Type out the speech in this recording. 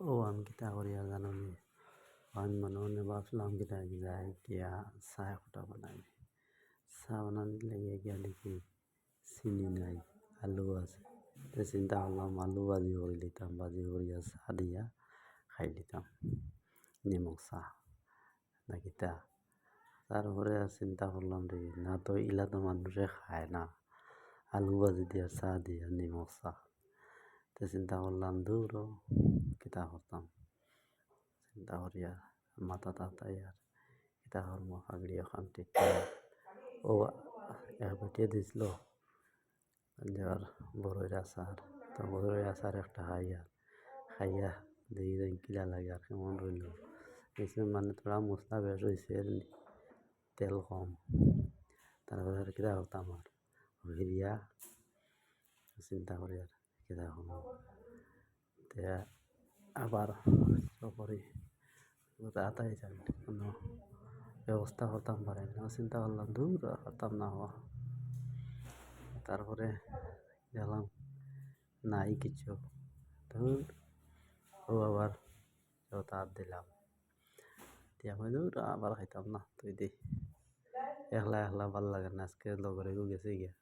আমি কিতা করি আর জানো নি? আমি মনে মনে ভাবছিলাম কিতা যাই গিয়া চা একটা বানাই। চা বানানোর লেগে গিয়া দেখি চিনি নাই, আলু আছে। তো চিন্তা করলাম আলু ভাজি করে দিতাম, ভাজি করিয়া চা দিয়া খাই দিতাম, নিমখ চা না কিতা। তারপরে আর চিন্তা করলাম রে না, তো ইলা তো মানুষে খায় না, আলু ভাজি দিয়া চা দিয়া নিমখ চা। তো চিন্তা করলাম দূর কিতা করতাম, চিন্তা করিয়া মাথা তাতাই আর কিতা করবো আগড়ি ওখান ঠিক করে ও এক বেটিয়ে দিছিল যার বড়ইর আচার। তো বড়ইর আচার একটা খাইয়া দেখি যাই কিলা লাগে আর কেমন রইল। মানে তোরা মশলা বেশ হয়েছে, তেল কম। তারপরে আর কিতা করতাম আর ঘিরিয়া চিন্তা করি আর কিতা করবো। তে আবার করি তাড়াতাড়ি যান কোনো ব্যবস্থা করতাম পারে না, চিন্তা করলাম দূর আর পারতাম না হওয়া। তারপরে গেলাম নাই কিছু, ধুর ও আবার তার দিলাম দিয়া কই দূর আবার খাইতাম না, তুই দি একলা একলা ভাল লাগে না, আজকে লগরে গেছে গিয়া